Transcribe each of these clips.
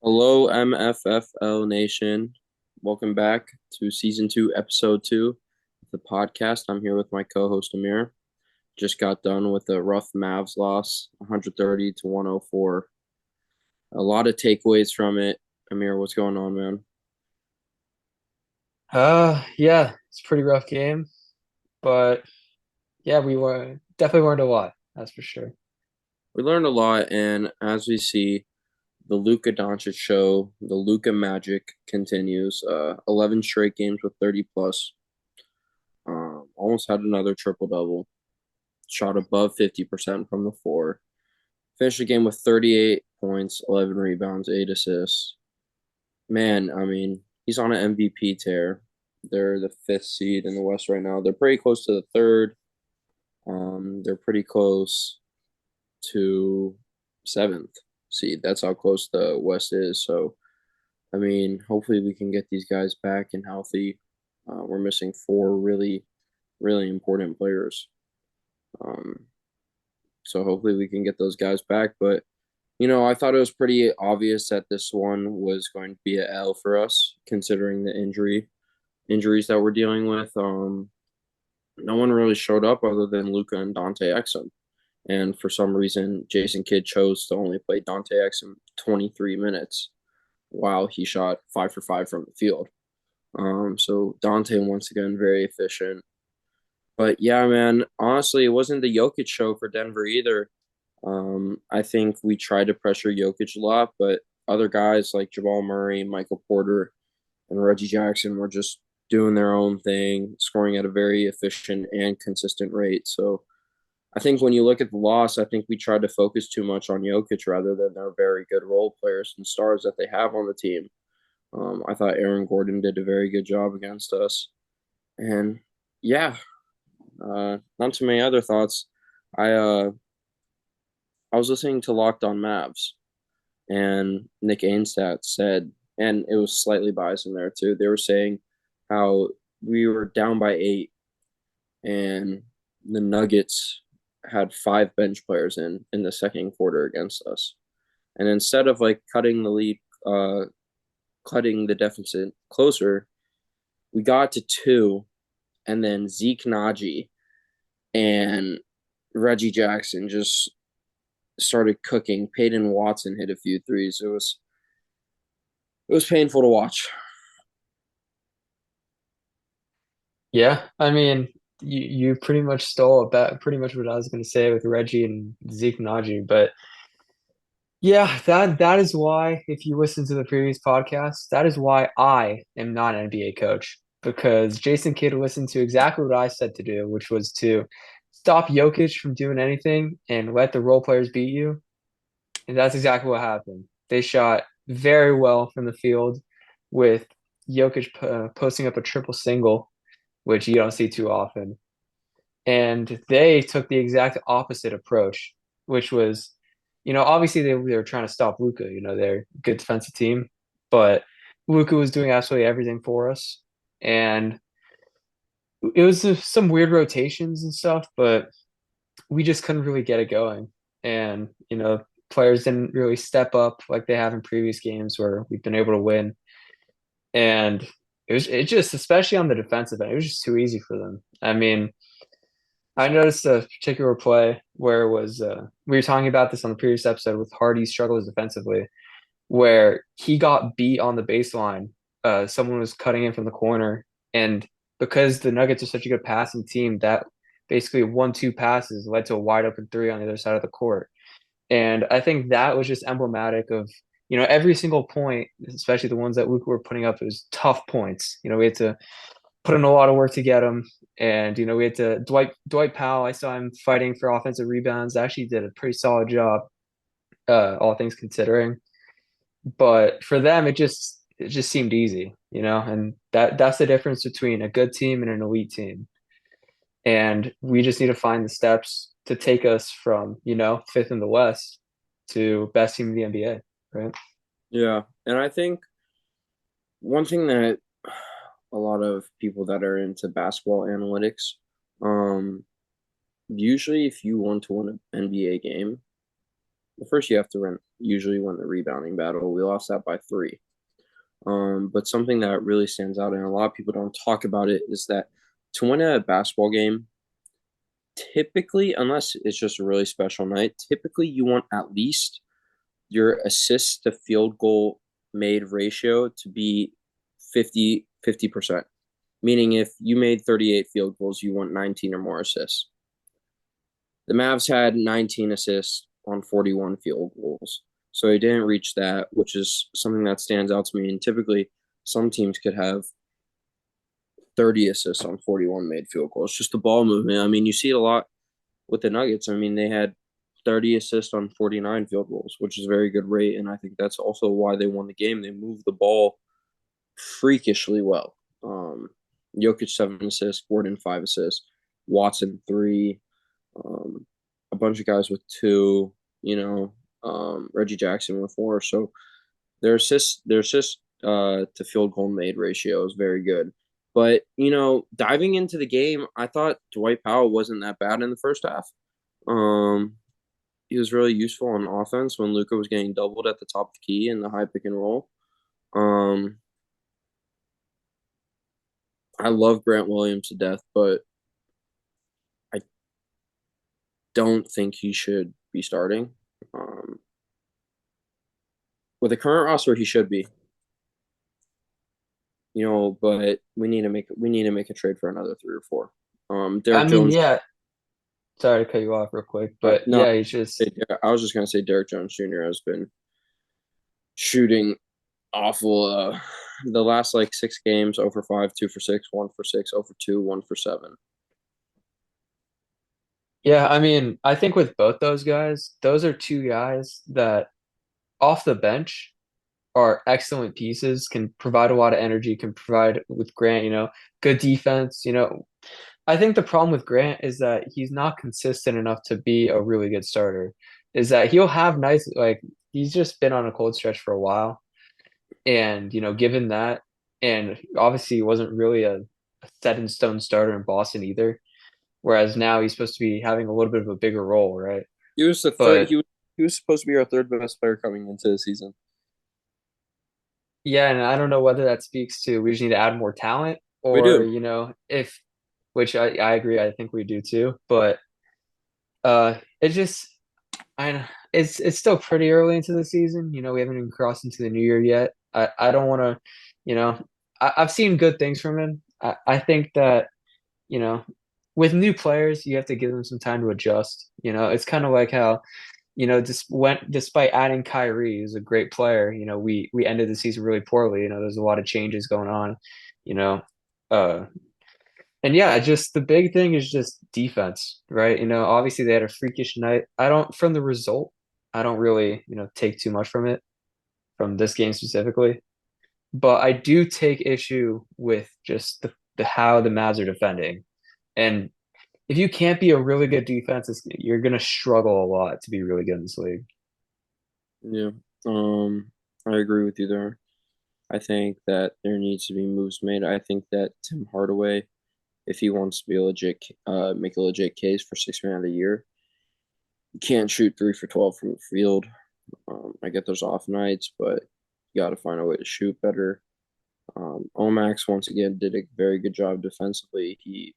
Hello, MFFL Nation. Welcome back to season two, episode two of the podcast. I'm here with my co-host Amir. Just got done with a rough Mavs loss, 130 to 104. A lot of takeaways from it. Amir, what's going on, man? Yeah, it's a pretty rough game, but yeah, we were definitely learned a lot, that's for sure. We learned a lot, and as we see, the Luka Doncic show, the Luka magic continues. 11 straight games with 30 plus. Almost had another triple double. Shot above 50% from the floor. Finished the game with 38 points, 11 rebounds, 8 assists. Man, I mean, he's on an MVP tear. They're the fifth seed in the West right now. They're pretty close to the third. They're pretty close to seventh seed. That's how close the West is. So, I mean, hopefully we can get these guys back and healthy. We're missing four really, really important players. Um, so hopefully we can get those guys back. But I thought it was pretty obvious that this one was going to be a L for us, considering the injuries that we're dealing with. No one really showed up other than Luka and Dante Exum. And for some reason, Jason Kidd chose to only play Dante Exum 23 minutes while he shot 5 for 5 from the field. So Dante, once again, very efficient. But yeah, man, honestly, it wasn't the Jokic show for Denver either. I think we tried to pressure Jokic a lot, but other guys like Jamal Murray, Michael Porter, and Reggie Jackson were just doing their own thing, scoring at a very efficient and consistent rate. So I think when you look at the loss, I think we tried to focus too much on Jokic rather than their very good role players and stars that they have on the team. I thought Aaron Gordon did a very good job against us. And yeah, not too many other thoughts. I uh I was listening to Locked On Mavs, and Nick Ainstat said, and it was slightly biased in there too. They were saying how we were down by 8, and the Nuggets had 5 bench players in the second quarter against us. And instead of like cutting the lead, cutting the deficit closer, we got to 2, and then Zeke Naji and Reggie Jackson just started cooking. Peyton Watson hit a few threes. It was painful to watch. Yeah, I mean, you pretty much stole about pretty much what I was going to say with Reggie and Zeke Naji, but yeah, that is why if you listen to the previous podcast, that is why I am not an NBA coach because Jason Kidd listened to exactly what I said to do, which was to stop Jokic from doing anything and let the role players beat you. And that's exactly what happened. They shot very well from the field with Jokic posting up a triple single, which you don't see too often. And they took the exact opposite approach, which was, obviously they were trying to stop Luka. They're a good defensive team, but Luka was doing absolutely everything for us. And it was some weird rotations and stuff, but we just couldn't really get it going. And, players didn't really step up like they have in previous games where we've been able to win. And it just, especially on the defensive end, it was just too easy for them. I mean, I noticed a particular play where it was, we were talking about this on the previous episode with Hardy's struggles defensively, where he got beat on the baseline. Someone was cutting in from the corner. And because the Nuggets are such a good passing team, that basically 1-2 passes led to a wide open three on the other side of the court. And I think that was just emblematic of, every single point, especially the ones that Luka were putting up, it was tough points. We had to put in a lot of work to get them. And, we had to, Dwight Powell, I saw him fighting for offensive rebounds, actually did a pretty solid job, all things considering. But for them, it just seemed easy, and that's the difference between a good team and an elite team. And we just need to find the steps to take us from, fifth in the West to best team in the NBA, right? Yeah, and I think one thing that a lot of people that are into basketball analytics, um, usually if you want to win an NBA game, first you have to usually win the rebounding battle. We lost that by 3. But something that really stands out, and a lot of people don't talk about it, is that to win a basketball game, typically, unless it's just a really special night, typically you want at least your assist to field goal made ratio to be 50%. Meaning if you made 38 field goals, you want 19 or more assists. The Mavs had 19 assists on 41 field goals. So they didn't reach that, which is something that stands out to me. And typically, some teams could have 30 assists on 41 made field goals. Just the ball movement. I mean, you see it a lot with the Nuggets. I mean, they had 30 assists on 49 field goals, which is a very good rate. And I think that's also why they won the game. They moved the ball freakishly well. Jokic 7 assists, Gordon 5 assists, Watson 3, a bunch of guys with 2, Reggie Jackson with 4. So their assist to field goal made ratio is very good. But diving into the game, I thought Dwight Powell wasn't that bad in the first half. Um, he was really useful on offense when Luka was getting doubled at the top of the key in the high pick and roll. Um, I love Grant Williams to death, but I don't think he should be starting. With the current roster, he should be. But we need to make a trade for another 3 or 4. I Derek mean, Jones. yeah, sorry to cut you off real quick, but No, yeah, he's just I was just gonna say Derek Jones Jr. has been shooting awful. The last like 6 games, 0 for 5, 2 for 6, 1 for 6, 0 for 2, 1 for 7. yeah, I mean, I think with both those guys, those are two guys that off the bench are excellent pieces, can provide a lot of energy, can provide with Grant, good defense. I think the problem with Grant is that he's not consistent enough to be a really good starter. Is that he'll have nice, like, he's just been on a cold stretch for a while. And, given that, and obviously he wasn't really a set in stone starter in Boston either. Whereas now he's supposed to be having a little bit of a bigger role, right? He was the third. But He was supposed to be our third best player coming into the season. yeah, and I don't know whether that speaks to we just need to add more talent We or, do. if which I agree, I think we do too. But it just it's still pretty early into the season. We haven't even crossed into the new year yet. I don't want to, I've seen good things from him. I think that, you know, with new players, you have to give them some time to adjust. It's kind of like how, despite adding Kyrie, who's a great player, we ended the season really poorly. There's a lot of changes going on, you know. Uh, and yeah, just the big thing is just defense, right? Obviously they had a freakish night. From the result, I don't really, take too much from it, from this game specifically. But I do take issue with just the how the Mavs are defending. And if you can't be a really good defense, you're going to struggle a lot to be really good in this league. Yeah. I agree with you there. I think that there needs to be moves made. I think that Tim Hardaway, if he wants to be make a legit case for 6 man of the year, you can't shoot 3 for 12 from the field. I get those off nights, but you got to find a way to shoot better. Omax once again did a very good job defensively. He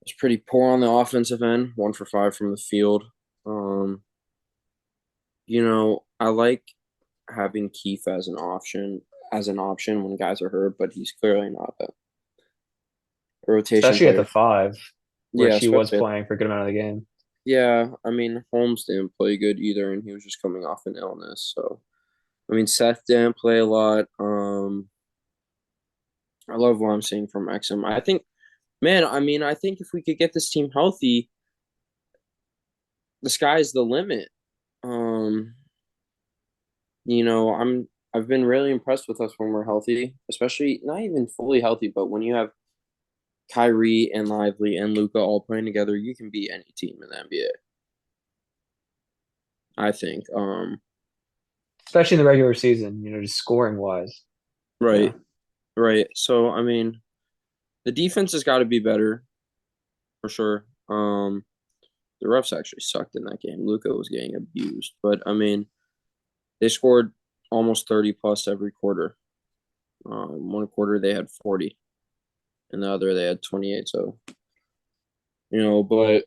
was pretty poor on the offensive end, 1 for 5 from the field. Um, I like having Keith as an option when guys are hurt, but he's clearly not a rotation Especially at player. the five, where Yeah, she was especially. playing for a good amount of the game. Yeah, I mean Holmes didn't play good either, and he was just coming off an illness. So I mean Seth didn't play a lot. I love what I'm seeing from Exum. I think, man, I think if we could get this team healthy, the sky's the limit. Um, I've been really impressed with us when we're healthy, especially not even fully healthy, but when you have Kyrie and Lively and Luka all playing together, you can beat any team in the NBA. I think. Especially in the regular season, just scoring wise. Yeah. Right, right. So I mean, the defense has got to be better for sure. the refs actually sucked in that game. Luka was getting abused, but I mean, they scored almost 30 plus every quarter. One quarter they had 40, and the other they had 28. So but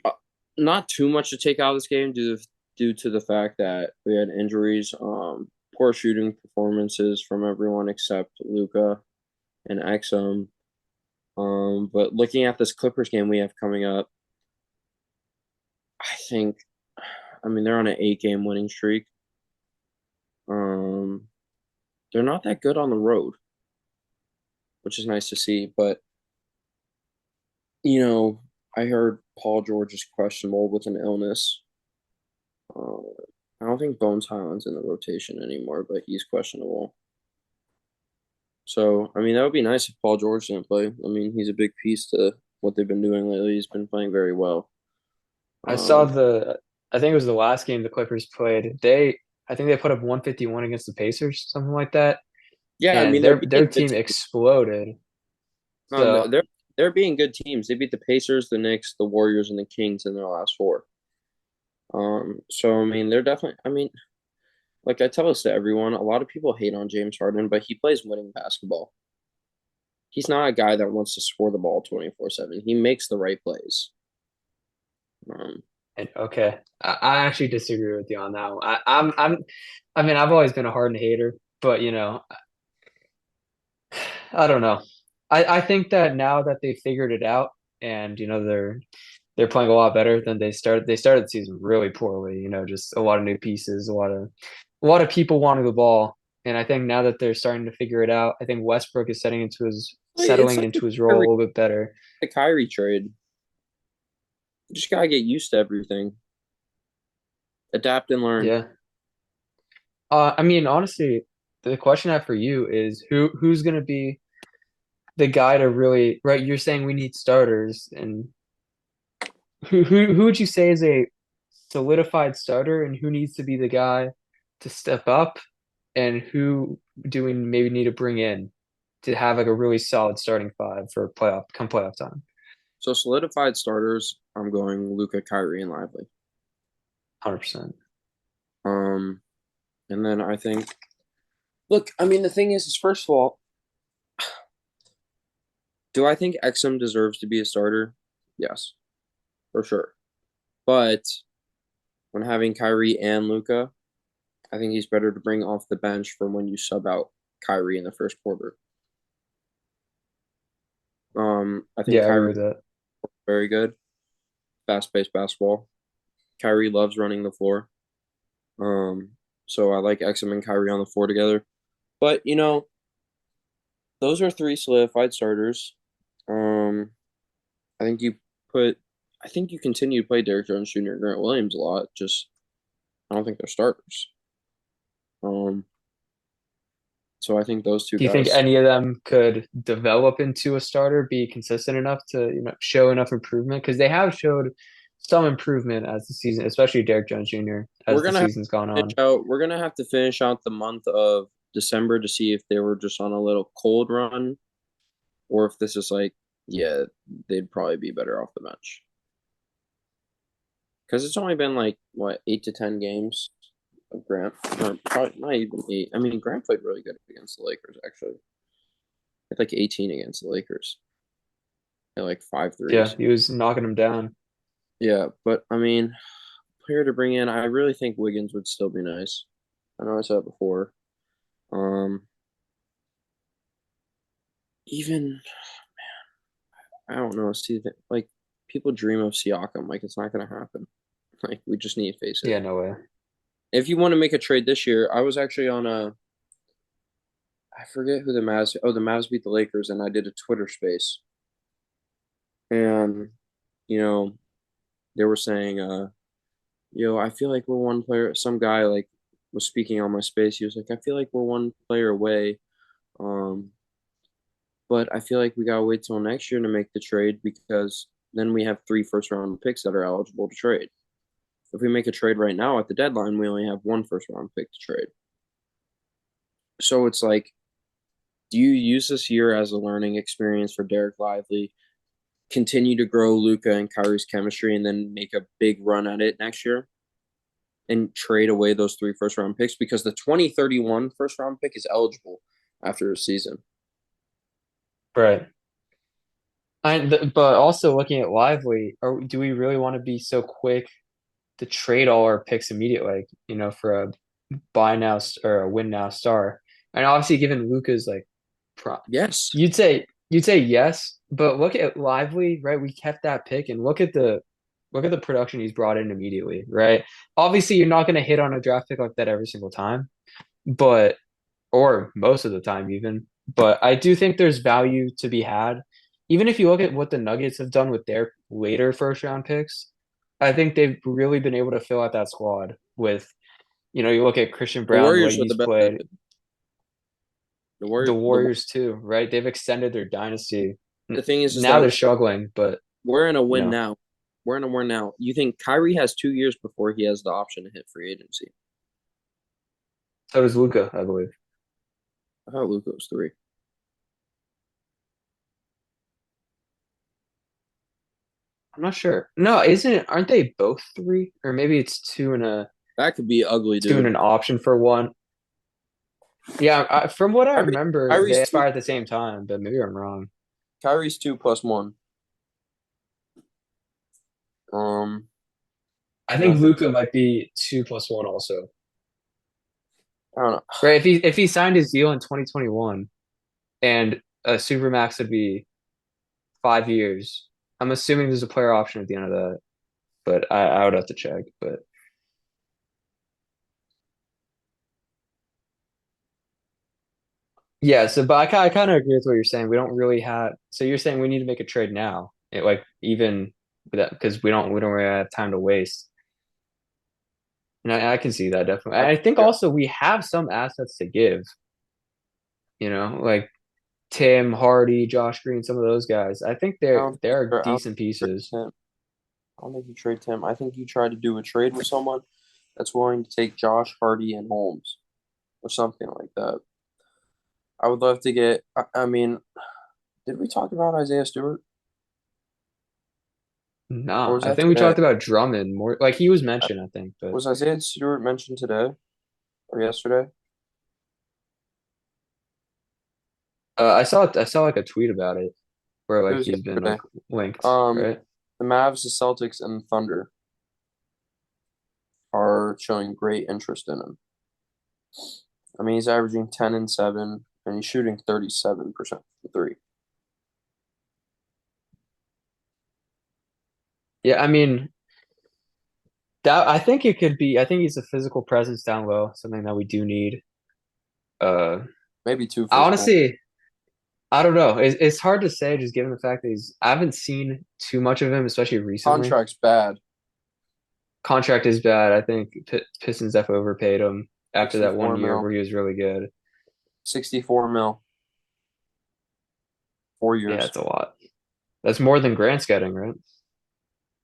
uh, not too much to take out of this game due to the fact that we had injuries, poor shooting performances from everyone except Luka and Exum. But looking at this Clippers game we have coming up, I think, I mean, they're on an 8 game winning streak. Um, they're not that good on the road, which is nice to see. But you know, I heard Paul George is questionable with an illness. Uh, I don't think Bones Highland's in the rotation anymore, but he's questionable. So, I mean, that would be nice if Paul George didn't play. I mean, he's a big piece to what they've been doing lately. He's been playing very well. I saw Um, I think it was the last game the Clippers played. I think they put up 151 against the Pacers, something like that, yeah, I and mean, they're their beating good team teams. exploded. No, So they're being good teams. They beat the Pacers, the Knicks, the Warriors, and the Kings in their last four. So I mean, they're definitely. I mean, like I tell this to everyone, a lot of people hate on James Harden, but he plays winning basketball. He's not a guy that wants to score the ball 24/7. He makes the right plays. Um, and okay, I actually disagree with you on that one. I mean, I've always been a Harden hater, but I don't know. I think that now that they figured it out, and they're playing a lot better than they started the season really poorly, just a lot of new pieces, a lot of people wanting the ball. And I think now that they're starting to figure it out, I think Westbrook is it's settling like into his role a little bit better. the Kyrie trade. You just gotta get used to everything, adapt and learn. Yeah. I mean, honestly, the question I have for you is who's gonna be the guy to really, right? You're saying we need starters, and who would you say is a solidified starter, and who needs to be the guy to step up, and who do we maybe need to bring in to have like a really solid starting five for playoff time? So solidified starters, I'm going Luka, Kyrie, and Lively. 100%. Um, and then I think, look, I mean, the thing is first of all, do I think Exum deserves to be a starter? Yes, for sure. But when having Kyrie and Luka, I think he's better to bring off the bench for when you sub out Kyrie in the first quarter. I think Yeah, I agree Kyrie with that. very good, fast-paced basketball. Kyrie loves running the floor. Um, so I like Exum and Kyrie on the floor together. But those are three solidified starters. Um, I think you put, I think you continue to play Derrick Jones Jr. and Grant Williams a lot. Just I don't think they're starters. Um, so I think those two Do you think guys. any of them could develop into a starter, be consistent enough to, show enough improvement? Because they have showed some improvement as the season, especially Derrick Jones Jr. We're as the gonna have season's gone to finish on. out. We're gonna have to finish out the month of December to see if they were just on a little cold run, or if this is like, yeah, they'd probably be better off the bench. Because it's only been like what 8 to 10 games of Grant, or probably not even 8. I mean, Grant played really good against the Lakers actually. Had like 18 against the Lakers. Had like five Yeah, threes. he was knocking them down. Yeah, but I mean, player to bring in, I really think Wiggins would still be nice. I know I said it before. Um, even I don't know. See that like people dream of Siakam, like it's not gonna happen. Like we just need to face it. Yeah, no way. If you want to make a trade this year, I was actually on a I forget who the Mavs. Oh, the Mavs beat the Lakers, and I did a Twitter space, and you know they were saying, I feel like we're one player. Some guy like was speaking on my space. He was like, I feel like we're one player away, um, but I feel like we gotta wait till next year to make the trade because then we have 3 first round picks that are eligible to trade. If we make a trade right now at the deadline, we only have 1 first round pick to trade. So it's like, do you use this year as a learning experience for Derek Lively? continue to grow Luka and Kyrie's chemistry and then make a big run at it next year and trade away those 3 first round picks because the 2031 first round pick is eligible after a season. Right. But also looking at Lively, do we really want to be so quick to trade all our picks immediately, like, for a buy now or a win now star? And obviously, given Luca's like, pro Yes. you'd say yes, but look at Lively, right? We kept that pick, and look at the production he's brought in immediately, right? Obviously, you're not going to hit on a draft pick like that every single time, but or most of the time even. But I do think there's value to be had. Even if you look at what the Nuggets have done with their later first round picks, I think they've really been able to fill out that squad with, you look at Christian The Brown, the way Warriors are the he's best at played, it. the The Warriors too, right? They've extended their dynasty. the thing is Now that they're struggling, but we're in a you win know, now. We're in a win now. You think Kyrie has 2 years before he has the option to hit free agency? so does Luca, I believe. I thought Luka was 3. I'm not sure. No, isn't it? Aren't they both three? Or maybe it's That could be ugly, two and dude. an option for one. Yeah, from what I Kyrie, remember, they Kyrie's two. expire at the same time, but maybe I'm wrong. Kyrie's 2 plus 1. I No, think Luca might be 2 plus 1 also. I don't know. Right? If he signed his deal in 2021 and a supermax would be 5 years, I'm assuming there's a player option at the end of that, but I would have to check. But yeah, so but I kind of agree with what you're saying. We don't really have. So you're saying we need to make a trade now, like even with that because we don't really have time to waste. And I can see that definitely. I, I think yeah, also we have some assets to give. Like Tim Hardy, Josh Green, some of those guys. I think they're I don't decent trade pieces. Tim. I don't think you trade Tim. I think you try to do a trade with someone that's willing to take Josh Hardy and Holmes or something like that. I would love to get. I mean, did we talk about Isaiah Stewart or Nah, was I that think we today? talked about Drummond more. Like he was Uh, mentioned, I think, but Was Isaiah Stewart mentioned today or yesterday? I saw like a tweet about it where It like was he's been yesterday. like linked, Um, right? the Mavs, the Celtics, and the Thunder are showing great interest in him. I mean, he's averaging 10 and 7, and he's shooting 37% from three. Yeah, I mean that I think it could be. I think he's a physical presence down low, something that we do need. Uh, Maybe too I physical. honestly, I don't know. It's hard to say just given the fact that I haven't seen too much of him, especially recently. Contract's bad. Contract is bad. I think Pistons have overpaid him after that 64 one year mil. where he was really good. 64 mil. 4 Yeah, years. it's a lot. That's more than Grant's getting, right?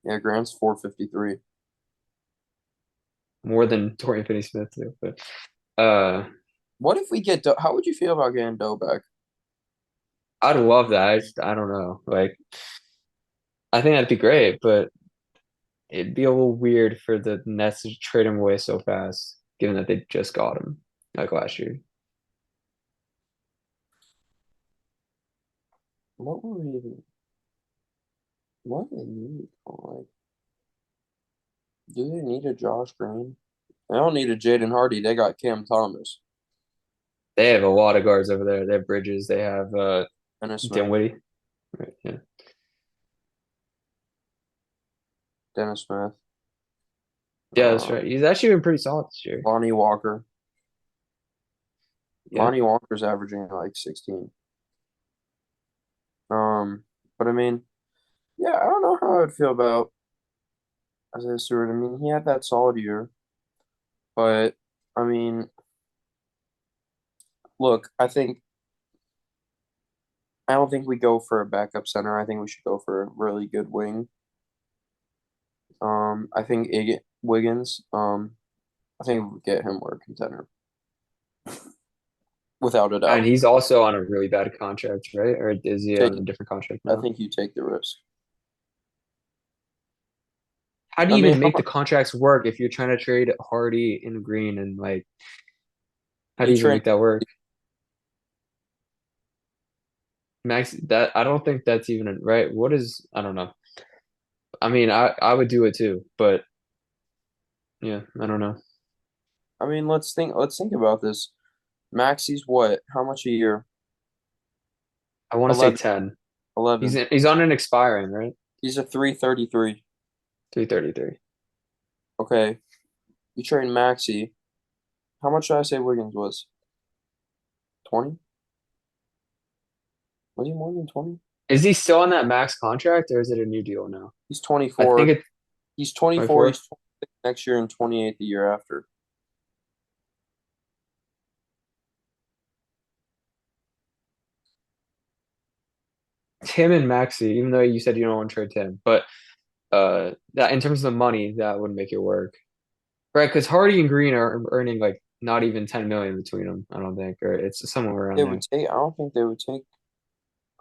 Yeah, Grant's 453. More than Torian Finney-Smith too. But What if we get how would you feel about getting Doe back? I'd love that. I don't know. Like I think that'd be great, but it'd be a little weird for the Nets to trade him away so fast, given that they just got him like last year. What were we even what do they need? Like, do they need a Josh Green? They don't need a Jaden Hardy. They got Cam Thomas. They have a lot of guards over there. They have Bridges. They have Dennis Smith. Dinwiddie. Right, yeah. Dennis Smith. Yeah, that's right. He's actually been pretty solid this year. Lonnie Walker. Yeah. Lonnie Walker's averaging like 16. But I mean, yeah, I don't know how I would feel about Isaiah Stewart. I mean, he had that solid year, but I mean, look, I don't think we go for a backup center. I think we should go for a really good wing. I think Wiggins. I think we would get him, we're a contender without a And doubt. he's also on a really bad contract, right? Or is he Take, on a different contract I now? think you take the risk. How do I you mean, even how make the much contracts work if you're trying to trade Hardy and Green and like how do you you even trade? make that work? Max, that I don't think that's even right. What is I don't know. I mean, I would do it too, but yeah, I don't know. I mean, let's think about this. Maxi's what? How much a year? I want to say 11, 10. 11. He's on an expiring, right? He's a 333. 333. Okay. You trade Maxi. How much did I say Wiggins was? 20? Was he more than 20? Is he still on that max contract or is it a new deal now? He's I think 24. it's He's 24. 24. He's 26 next year and 28 the year after. Tim and Maxi, even though you said you don't want to trade Tim, but that in terms of the money, that would make it work. Right, because Hardy and Green are earning like not even 10 million between them, I don't think, or it's somewhere around They would there. take. I don't think they would take.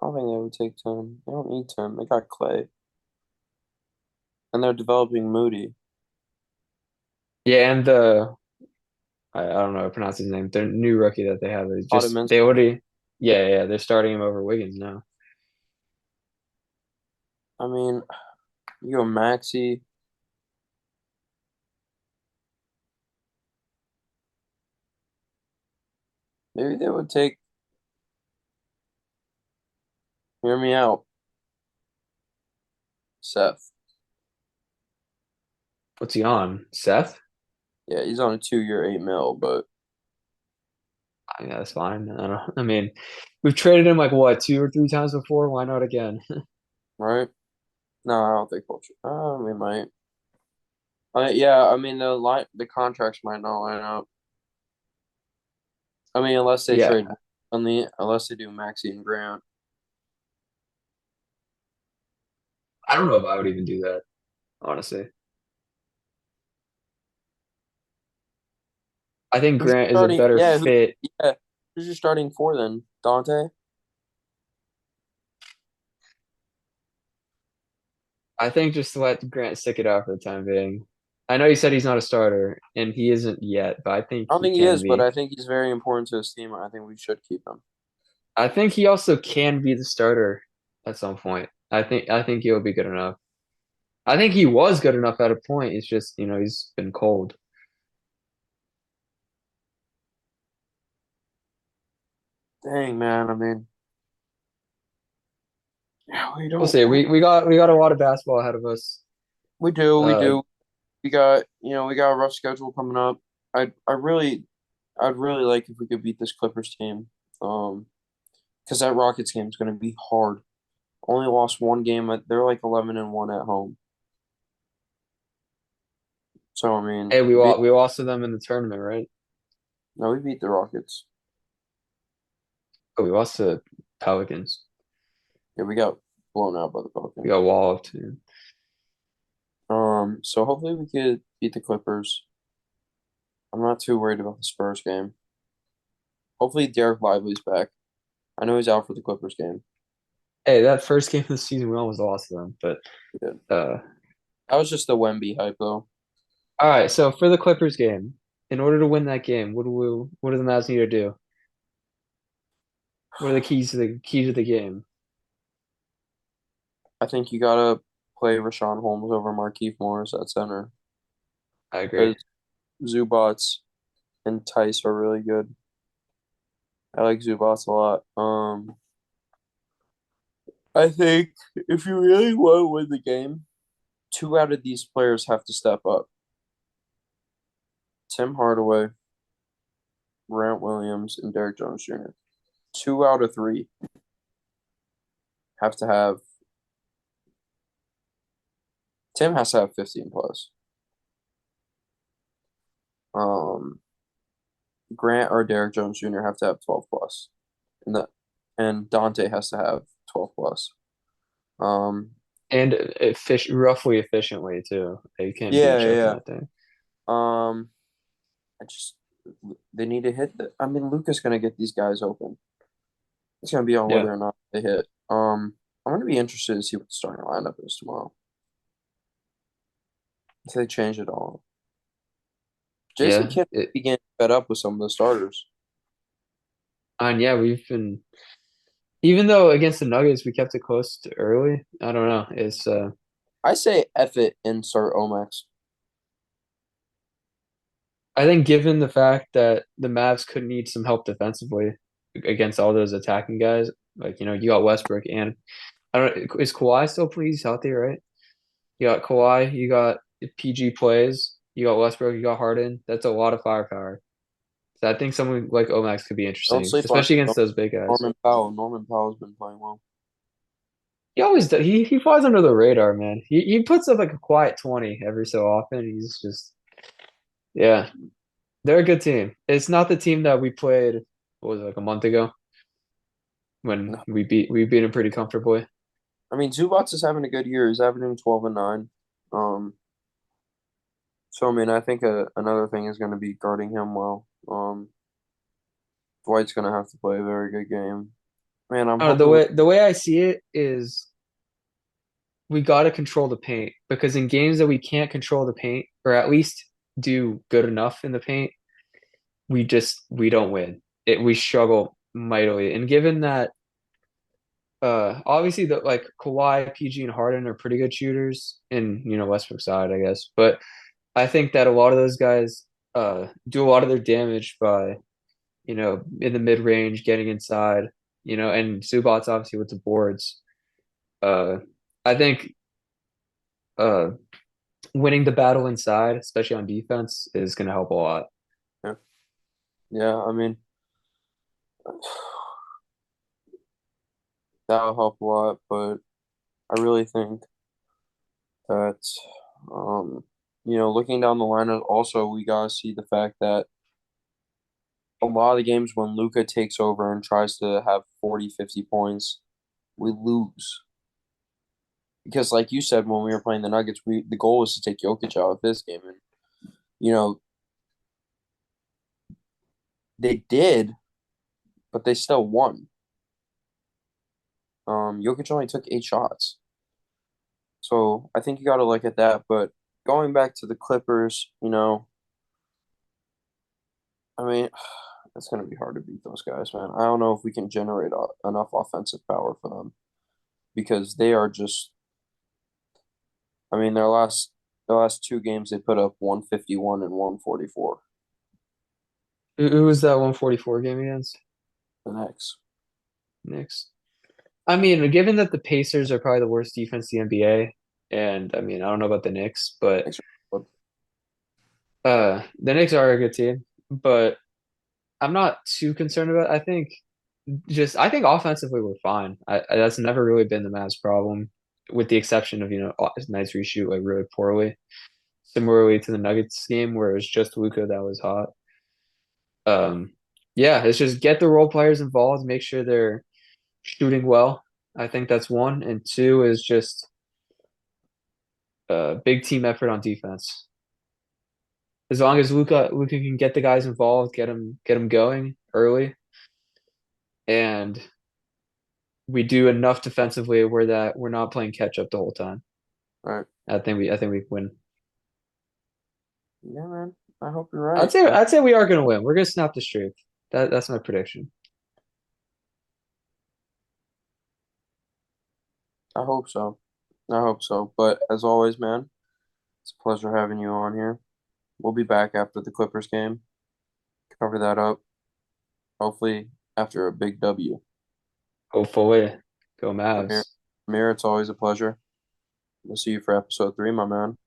I don't think they would take 10. They don't need 10. They got Clay, and they're developing Moody. Yeah, and the I don't know how to pronounce his name. Their new rookie that they have is just they Ottominski. already yeah, they're starting him over Wiggins now. I mean, you go Maxi. Maybe they would take. Hear me out, Seth. What's he on? Seth? Yeah, he's on a 2 year 8 mil, but I mean, that's fine. I mean, we've traded him like what, two or three times before. Why not again? right? No, I don't think we'll. We might. Yeah, I mean the contracts might not line up. I mean, unless they Yeah, trade, only unless they do Maxi and Grant. I don't know if I would even do that, honestly. I think Who's your Grant is a starting? better Yeah, fit. yeah. Who's your starting four then? Dante. I think just let Grant stick it out for the time being. I know you said he's not a starter, and he isn't yet, but I think I don't he think he can is, but be. I think he's very important to his team. I think we should keep him. I think he also can be the starter at some point. I think he'll be good enough. I think he was good enough at a point. It's just, he's been cold. Dang man, I mean, yeah, we We'll don't. see. We got a lot of basketball ahead of us. We do, we Uh, do. We got a rough schedule coming up. I'd really like if we could beat this Clippers team. Because that Rockets game is going to be hard. Only lost one game. They're like 11-1 at home. So I mean, hey, we lost to them in the tournament, right? no, we beat the Rockets. Oh, we lost to Pelicans. Yeah, we got blown out by the We Pelicans. got walloped. Too. So hopefully we could beat the Clippers. I'm not too worried about the Spurs game. Hopefully Derek Lively's back. I know he's out for the Clippers game. Hey, that first game of the season, we almost lost to them. But We did. uh, That was just the Wemby hype though. all right. So for the Clippers game, in order to win that game, what do the Mavs need to do? What are the keys to the game? I think you gotta play Rashawn Holmes over Markieff Morris at center I agree. because Zubats and Tice are really good. I like Zubats a lot. I think if you really want to win the game, two out of these players have to step up. Tim Hardaway, Grant Williams, and Derrick Jones Jr. Two out of three have to have. Tim has to have 15 plus. Um, Grant or Derrick Jones Jr. have to have 12 plus, and Dante has to have 12 plus. Um, And roughly efficiently too. You can't be yeah, chucking yeah. that thing. Um, I just they need to hit I mean, Luka's gonna get these guys open. It's gonna be on Yeah. whether or not they hit. I'm gonna be interested to see what the starting lineup is tomorrow. They changed it all. Jason Yeah. Kidd began fed up with some of the starters. And yeah, we've been even though against the Nuggets we kept it close to early. I don't know. It's I say F it and start Omax. I think given the fact that the Mavs could need some help defensively against all those attacking guys, like you got Westbrook and I don't is Kawhi still please healthy, right? You got Kawhi, you got PG plays, you got Westbrook, you got Harden. That's a lot of firepower. So I think someone like Omax could be Don't interesting, sleep on especially against those big guys. Norman Powell. Norman Powell's been playing well. He always does. He flies under the radar, man. He puts up like a quiet 20 every so often. He's just yeah, they're a good team. It's not the team that we played, what was it, like a month ago when No. we beat him pretty comfortably. I mean, Zubats is having a good year. He's averaging 12 and 9. Um, so I mean, I think another thing is going to be guarding him well. Dwight's going to have to play a very good game. Man, I'm The hoping we. way I see it is we got to control the paint because in games that we can't control the paint or at least do good enough in the paint, we don't win. We struggle mightily. And given that obviously the like Kawhi, PG, and Harden are pretty good shooters in Westbrook side, I guess. But I think that a lot of those guys do a lot of their damage by in the mid range, getting inside, and Zubats obviously with the boards. Uh, I think uh winning the battle inside, especially on defense, is going to help a lot. Yeah, yeah. I mean, that'll help a lot, but I really think that, um, looking down the line, also we gotta see the fact that a lot of the games when Luka takes over and tries to have 40, 50 points, we lose. Because like you said when we were playing the Nuggets, the goal was to take Jokic out of this game, and you know they did, but they still won. Jokic only took 8 shots, so I think you got to look at that. But going back to the Clippers, I mean, it's gonna be hard to beat those guys, man. I don't know if we can generate enough offensive power for them because they are just. I mean, their last 2 games they put up 151 and 144. Who was that 144 game against? The next. Knicks. I mean, given that the Pacers are probably the worst defense in the NBA, and I mean, I don't know about the Knicks, but Next. But the Knicks are a good team, but I'm not too concerned about it. I think offensively we're fine. That's never really been the Mavs' problem, with the exception of nights where you shoot like really poorly. Similarly to the Nuggets game where it was just Luka that was hot. Um, yeah, it's just get the role players involved, make sure they're shooting well. I think that's one, and two is just a big team effort on defense. As long as Luka can get the guys involved, get them going early, and we do enough defensively where that we're not playing catch up the whole time. all right. I think we win. Yeah, man. I hope you're right. I, I'd say we are gonna win. We're gonna snap the streak. That's my prediction. I hope so. I hope so. But as always, man, it's a pleasure having you on here. We'll be back after the Clippers game. Cover that up. Hopefully after a big W. Hopefully, go Amir, Mavs. Amir, it's always a pleasure. We'll see you for episode 3, my man.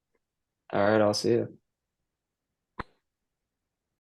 All right, I'll see you.